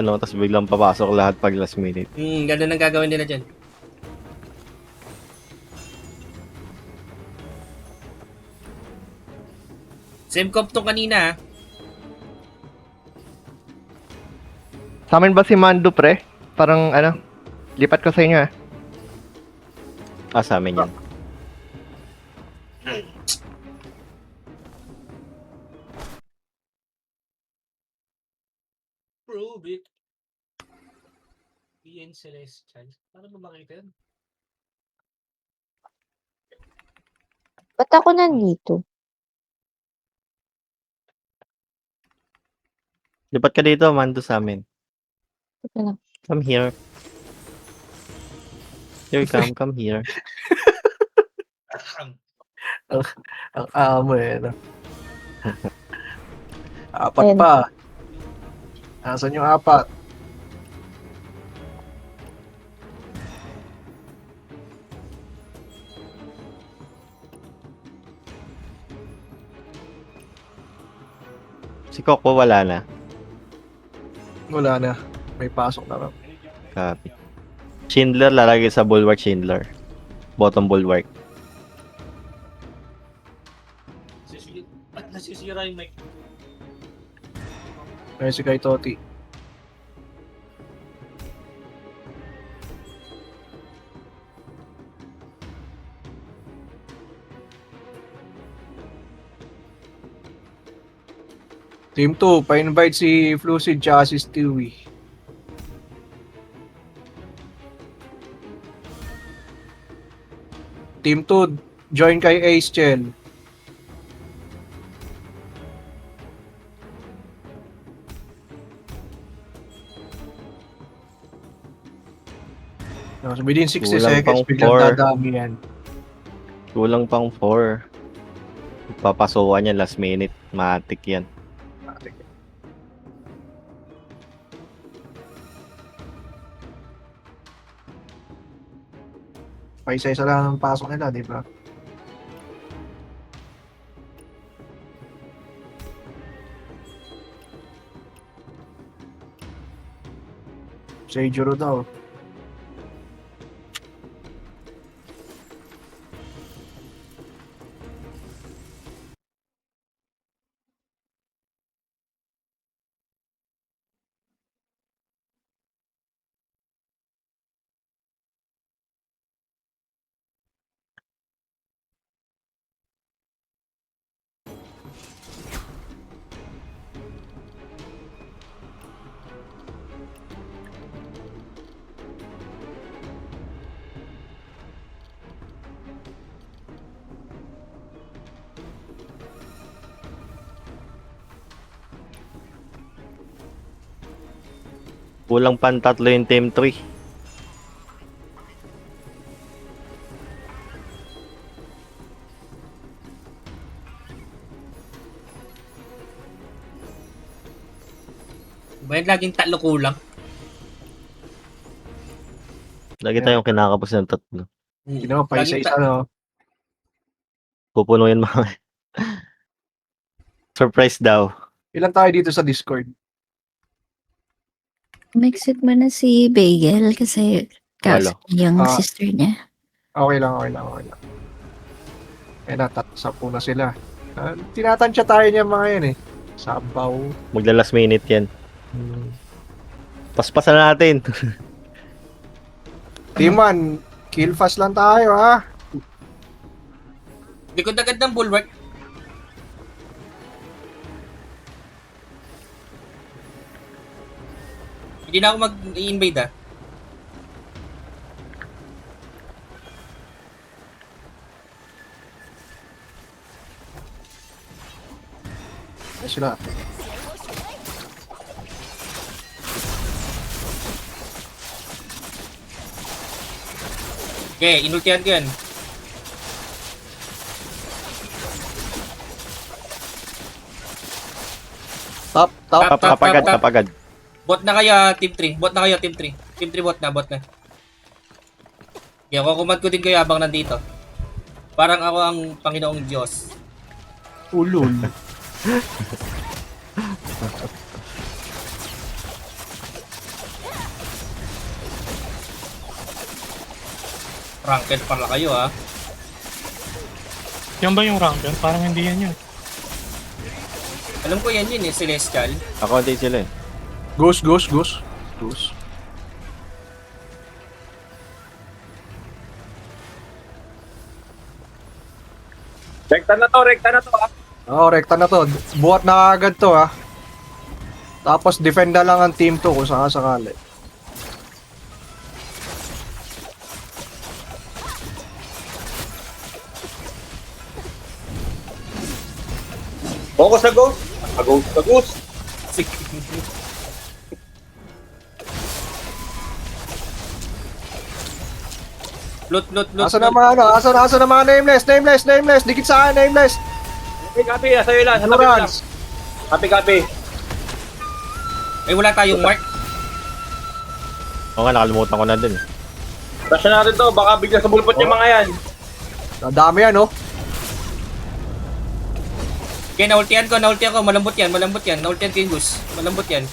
ano, tapos biglang papasok lahat pag last minute. Ganun ang gagawin nila dyan. Same comp tong kanina. Sa amin ba si Mando, pre? Parang, ano, lipat ko sa inyo, ah. Sa amin yan. Prove it. PN Celestial. Paano ba makita yun? Ba't ako nandito? Lipat ka dito, Mando, sa amin. Teka lang. Come here. Here, come here. Ang amo no? Apat Ayan. pa. Nasaan yung apat? Si Coco wala na. Wala na. May pasok na lang. Copy. Schindler, lalagay sa bulwark Schindler. Bottom bulwark. Nasisira yung mic. Ayun si Kai Toti. Team 2, pa-invite si Flucid tsaka si Stewie. Team 2, join kay Ace Chen. No, so within 60 Kulang seconds, pang biglang four. dadami yan. Kulang pang 4. Papasukan yan last minute. Matik yan. Paisa-isa lang ang pasok nila, di ba? Seijuro daw. Kulang pang 3 yung team 3. Bayan laging tatlo kulang. Lagi tayong kinakapos ng 3. Ginawa, paisa-isa, no? Pupunuin mga. Surprise daw. Ilan tayo dito sa Discord? Mag-exit mo na si Bagel kasi Walo. yung Ah. sister niya. Okay lang. Eh, 10 na sila. Tinatansya tayo niya mga yan eh. Sabaw. Magla last minute yan. Paspasan natin. Team 1, kill fast lang tayo ha. Likod agad ng bulwark. Hindi na ako mag-i-invade ah. Ay, sila. Okay, inultihan ko yan. Top. Tap agad. Bot na kayo, Team 3. Bot na kayo, Team 3. Team 3 bot na. Okay, kukumand ko din kayo habang nandito. Parang ako ang Panginoong Diyos. Ulul. Ranked pala kayo ah. Yan ba yung rank yun? Parang hindi yan yun. Alam ko yan yun eh, Celestial. Ako hindi sila eh. Goose. Rekta na to ah. Oo, rekta na to. Buhat na agad to ha. Tapos defend na lang ang team to kung sakasakali. Focus sa ghost. Sa ghost. Sige. Loot. Asa na mga ano? Asa na mga nameless? Dikit sa akin, nameless. Copy. Sa'yo lang. Sa tabi lang. Endurance. Copy. Ay, wala tayong mark. Oo nga, nakalimutan ko na din. Rush na natin to. Baka bigla sa bulpot yung mga yan. Dami yan, oh. Okay, naultihan ko. Malambot yan. Naultihan ko yung Gus. Malambot yan.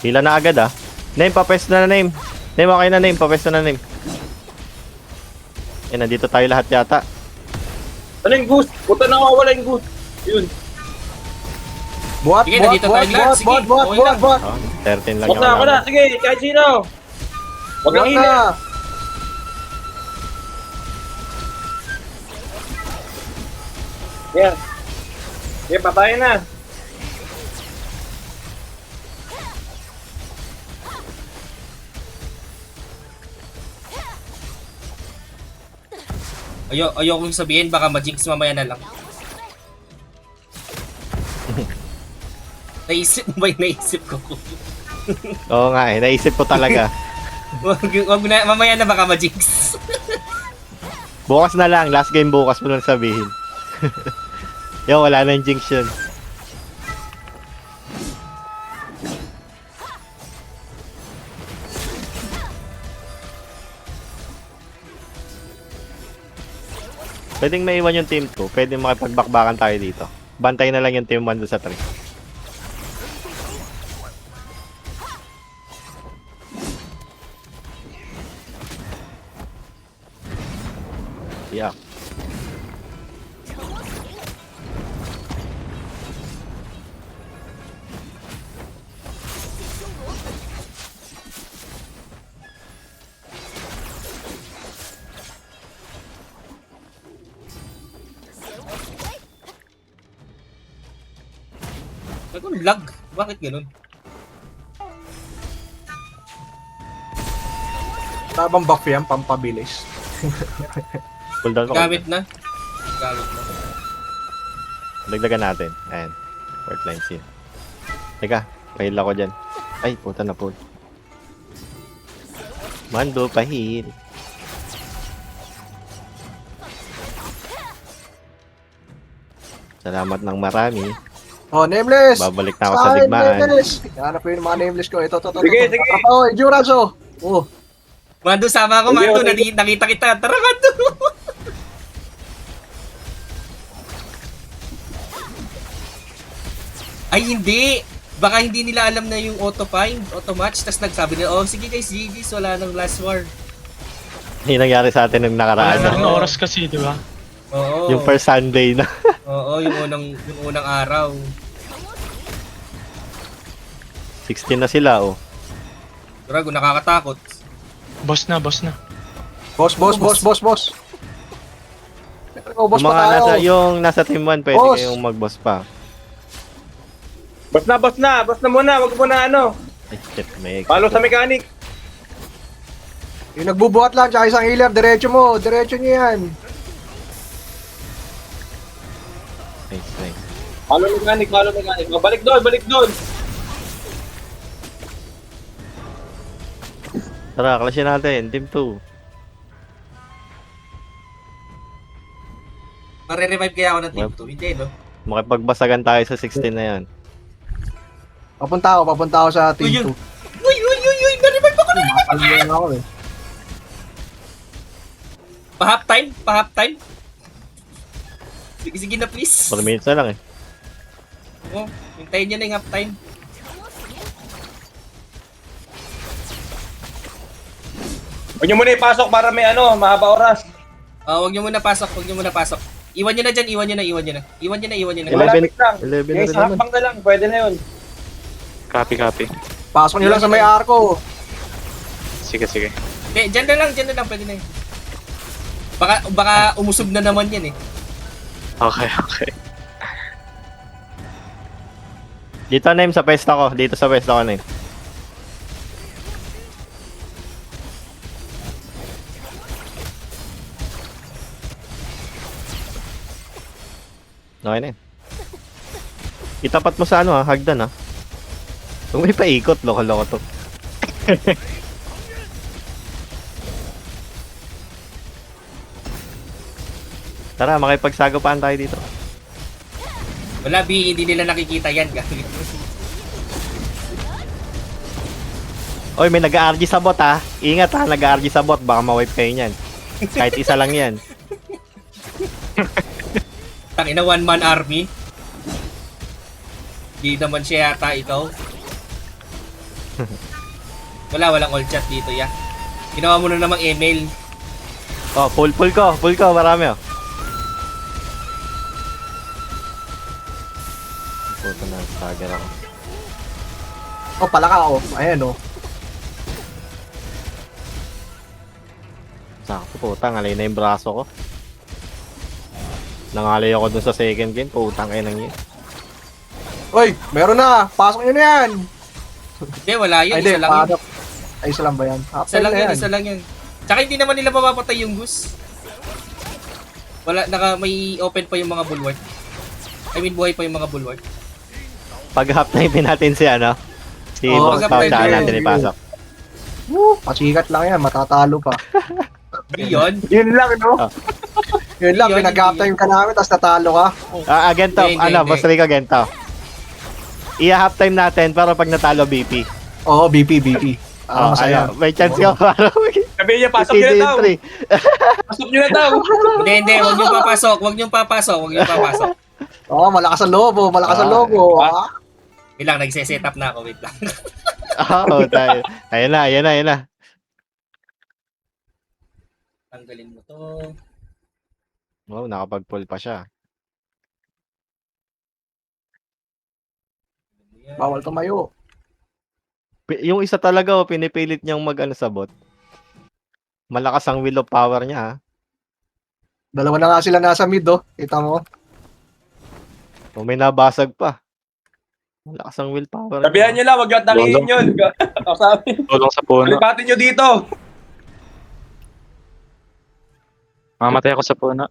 Hila na agad ah. Name, papes na na name. Name, okay na name, papes na na name. Eh, nandito tayo lahat yata. Ano yung goose? Puta na wala yung goose. Yun. Buhat. Sige, nandito tayo lahat. Sige, okay lang. Buhat. Oh, 13 lang Huwag na, ako na. Sige, kahit sino. Huwag lang hili. Yan. Sige, patayin na. Ayokong sabihin, baka ma-jinx mamaya na lang. Naisip mo ba yung naisip ko? Oo nga eh, naisip ko talaga. wag na, mamaya na baka ma-jinx. Bukas na lang, last game bukas mo lang sabihin. Yo, wala na yung jinx yun. Pwedeng maiwan yung team 2, pwedeng makipagbakbakan tayo dito. Bantay na lang yung team 1 doon sa 3. Yeah. Nagong lag. Bakit ganun? Tabang buff yan, pampabilis. Cooldown ko. Gamit na. Dagdagan natin. Ayan. Work line seal. Teka, pahil ako dyan. Ay, puta na pull. Mando, pahil. Salamat ng marami. Oh, nameless! Babalik na ako sa digmaan. Nameless! Hanap ko yung mga nameless ko. Ito. Sige. Oh, endurance, oh! Oh. Mando, sama ako, Mando. Nakita kita. Tara, Mando. Ay, hindi. Baka hindi nila alam na yung auto-find, auto-match. Tapos nagsabi nila, oh, sige guys, GG's, wala nang last war. Yung nangyari sa atin nung Wala nakaraan. na rin Oo. oras kasi, di ba? Oo. Yung first Sunday na. Oo, yung unang araw. 16 na sila, oh. Drago, nakakatakot. Boss na. Boss. Yung Oh, boss pa mga tayo. nasa team 1, pwede Boss. kayong mag-boss pa. Boss na muna. Wag muna ano. Ay, shit, may Follow sa mechanic. Yung nagbubuhat lang, tsaka isang healer, diretso nyo yan. Nice. Follow mechanic. Oh, balik doon. Tara, klasyan natin. Team 2. Mare-revive kaya ako ng team 2. Hindi, no? Makipagbasagan tayo sa 16 na yan. Papunta ako sa Uy, team yun. Uy! Na-revive ako! 2. Alin ako eh. Pa-half time? Sige na, please. 4 minutes na lang eh. Oh, hintayin nyo na yung half time. Huwag nyo muna ipasok para may mahaba oras. Huwag nyo muna pasok, Iwan nyo na dyan, iwan nyo na. Iwan nyo na. Malapit lang. 11 na Yung rin isang naman. hakbang na lang, pwede na yun. Copy, copy. Pasok nyo lang sa may arko. Sige, sige. Hindi, dyan na lang, pwede na yun. Baka umusog na naman yan eh. Okay, okay. Dito name sa pwesto ko. Dito sa pwesto ko name. Okay na yun. Itapat mo sa hagdan Kung may paikot, loko-loko to. Tara, makipagsagapaan tayo dito. Wala, B, hindi nila nakikita yan. Gagawin. Oy, may nag-RG sa bot Ingat nag-RG sa bot. Baka ma-wipe kayo niyan. Kahit isa lang yan. Tangina, one-man army. Di naman siya yata ikaw. Walang all chat dito, ya. Ginawa mo na namang email. Oh, full ko, marami Puto na, sagar ako. Oh, palaka oh. Ayan oh. Sakto, putang, alay na yung braso ko. Nangalay ako dun sa second game, putang ay nang yun. Oy, meron na. Pasok nyo na yan. Hindi, wala yun. Ay, di, Isa lang yun. pasok. Ay, isa lang ba yan? Isa lang yan. Tsaka hindi naman nila mapapatay yung goose. Wala, may open pa yung mga bulwark. I mean, buhay pa yung mga bulwark. Pag half time din natin si si Oo, Boss pag Pao, half time tsaka din. natin ipasok. Pachikat lang yan. Matatalo pa. Yun. Yun lang, no? Ah. Yun lang. Yun, Pinag-halftime ka namin, tapos natalo ka. Gento, Hindi. Boss Rico, gento. Half time natin, pero pag natalo BP. Oo, BP. Masaya. May chance ka para Sabihin niya, pasok nyo na daw. Pasok nyo na daw. Hindi, huwag niyong papasok. Oo, malakas ang lobo. Malakas ang lobo. Wait lang, nagse-set up na ako, wait lang. Oo, tayo. Ayan na. Tanggalin mo to. Wow, nakapag-pull pa siya. Bawal tumayo. Yung isa talaga, pinipilit niyang sa bot. Malakas ang will of power niya, Dalawa na nga sila nasa mid, oh. Kita mo? O may nabasag pa. Malakas ang willpower. Sabihan nyo lang, wag nyo tangihin yun. Sabi, Tulong sa puno. palipatin nyo dito. Mamatay ako sa puno.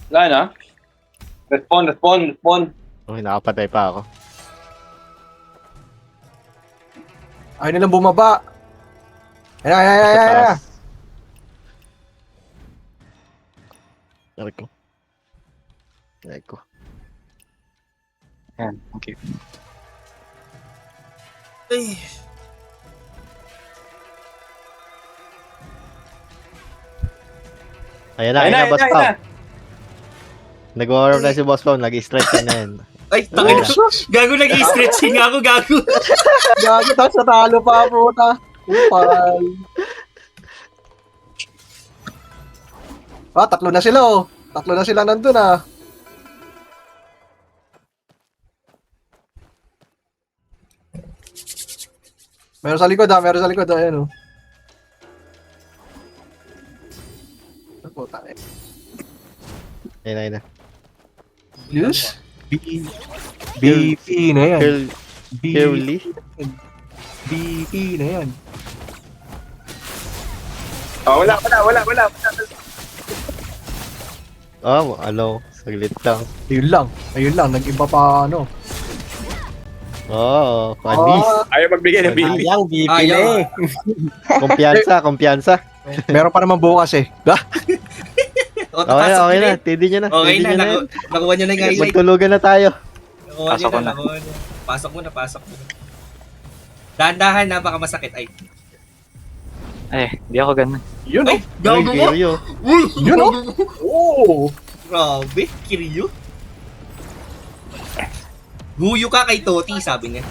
Wala na. Respond. Okay, nakapatay pa ako. Ayaw nilang bumaba. Ayan. Aray ko. Yan, okay. Ay. Ayun na, Boss ayun Pao. na. Nag-warm na si Boss Pao, nag-stretch na yan. Ay, tangina. Gago, nag-i-stretching ako, gago. Gago, tapos natalo pa, puta. Upal. Tatlo na sila, oh. Tatlo na sila nandun, ah. Meron sa likod, ayan, oh. Puta, eh. Ayun na. Yes? BP na yan. Curly. BP na yan. Oh, wala. Oh, saglit lang. Ayun lang, nag-iba pa, ano. Oo, panis. Ayaw magbigay ng bili. Ayaw. Kumpiyansa. Meron pa naman bukas, eh. Okay na. Tidi nyo na. Okay na, nakuha nyo na yung highlight. Magtulugan na tayo. Pasok ko na. Pasok mo na. Dahan-dahan na, baka masakit. Ay, Hindi ako ganun. Yun, ay, gago mo? Kiryo. Yun, oh. Oo. Grabe, Kiryu. Guyo ka kay Toti, sabi niya.